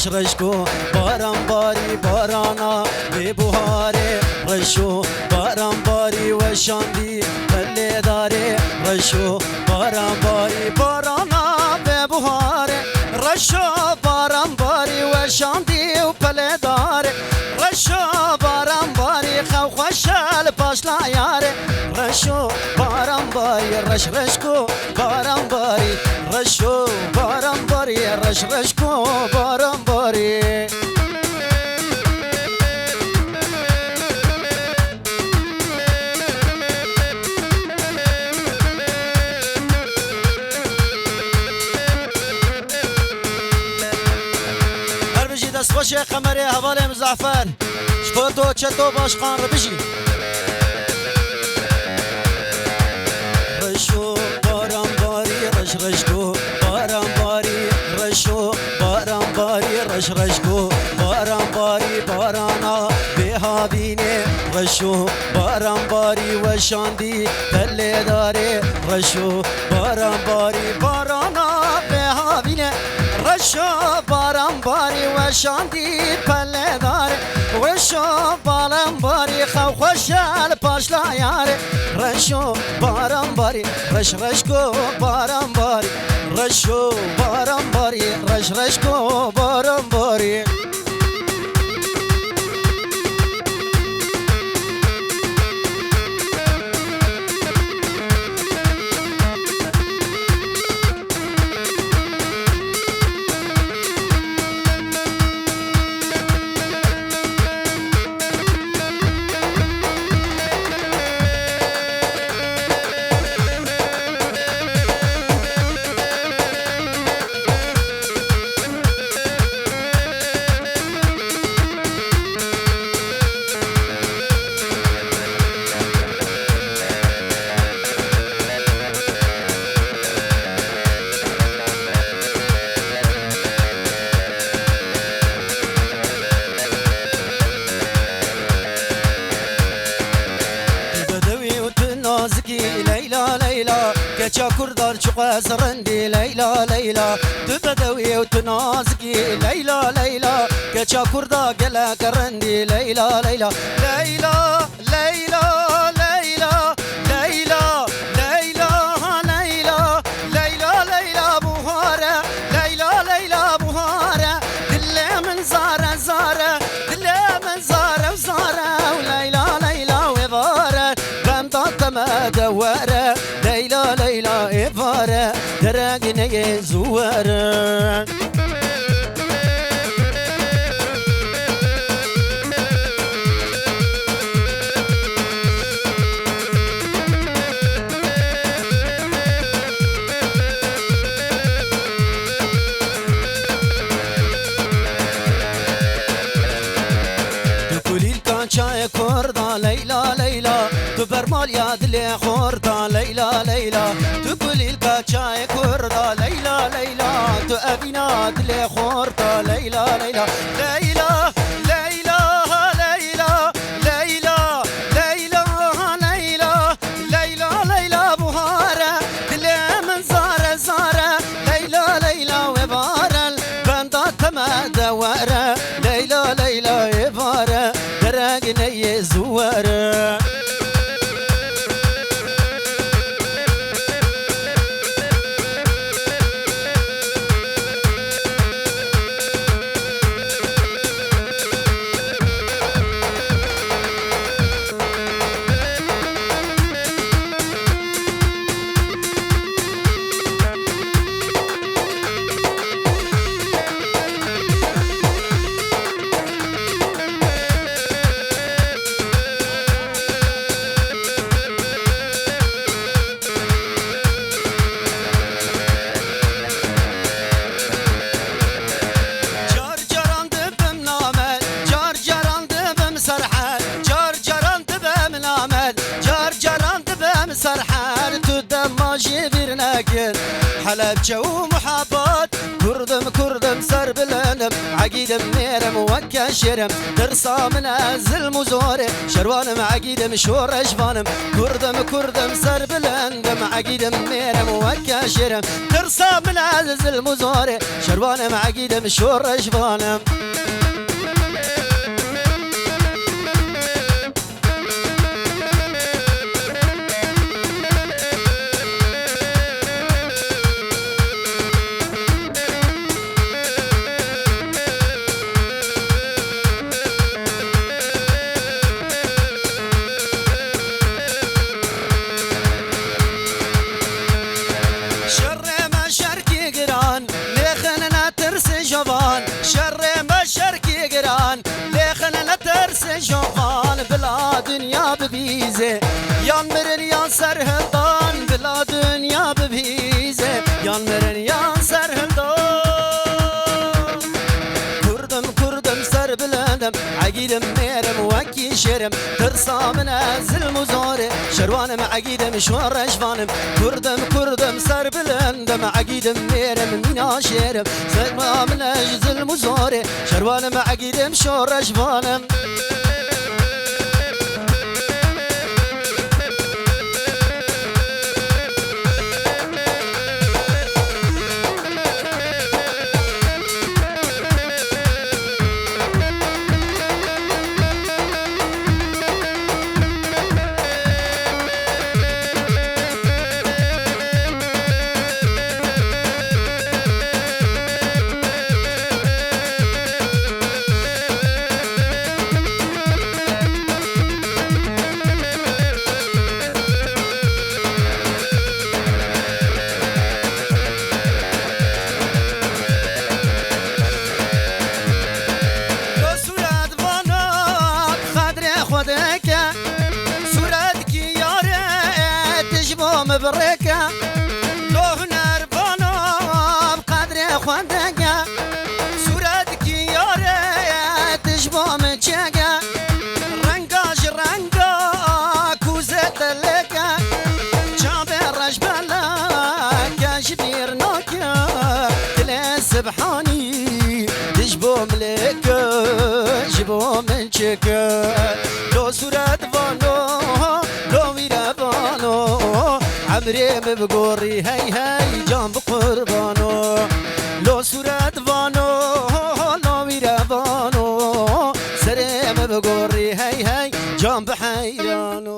رش رشکو باران باری بارانا به بهاره رشو باران باری و شاندی پله داره رشو باران باری بارانا به بهاره رشو باران باری و شاندی و پله داره رشو باران باری خو خوشل پاشلا یاره رشو باران باری رش رشکو باران باری رشو باران باری رش رشکو باران باری هر بجی دست خوش قمری حواله مزعفر شپوتو چتو باشقان رو بجی رشو باران باری رش رشکو باران باری رشو باران باری رش رشکو باران باری بارانا به هابینه رشو باران باری و شاندی پله داره رشو باران باری بارانا به هابینه رشو باران باری و شاندی پله داره رشو باران باری خو خوشل پاشلا یاره رشو باران باری رش رشکو باران باری رشو باران باری رش رشکو باران باری كيتشا كردار شقا سرندي ليلى ليلى تبدوي وتنازكي ليلى ليلى كيتشا كردا قلا كرندي ليلى ليلى ليلى ليلى ليلى ليلى ليلى ليلى ليلى ليلى بهارة ليلى ليلى بهارة دلي من زارة زارة دلي من زارة وزارة وليلى ليلى وبارة بمضت ما دوارة ليلى ليلى إفارة درقني زوارة تقولي الكانشا كوردا ليلى ليلى تبرمال يا دلي خوردا ليلى ليلى تقولي الكانشا كوردا ليلى ليلى تأبينا دلي خوردا ليلى ليلى ليلى ليلى ليلى ليلى ليلى ليلى ليلى ليلى بهارة دلي من زارة زارة ليلى ليلى وبارة بندات ما دوارة ليلى ليلى إفارة درقني زوارة حلبجة ومحافات كردم سر بلندم عقيدم ميرم وكا شرم ترصى من أزل مزوري شروانم عقيدم شور أجفانم كردم سر بلندم عقيدم ميرم وكا شرم ترصى من أزل مزوري شروانم عقيدم شور أجفانم شر ما شركي قران ليخنا نترس جوفان بلا دنيا ببيزه يان مرن يان سر هلدان بلا دنيا ببيزه يان مرن يان سر هلدان كردم سر بلندم عقيدم ميرم وكي شرم ترصى من أزل مزوري شروانم عقيدم شور أجفانم كردم سر بلندم عقيدم ميرم مينا شرم سلمى من أجزل مزوري شروانم عقيدم شور أجفانم مبركة لو نرفانا بقدر خواندقة صورتك يا ريت تشبه متشقة رنقا كوزة لك جابر رجبلا كشبير نوكا كلا سبحاني تشبه ملكة جبه منشكة لو صورت فانو لو ويرفانو عمري بقوري هاي جنب قربانو لو صورت فانو لو ويرفانو سري بقوري هاي جنب حيرانو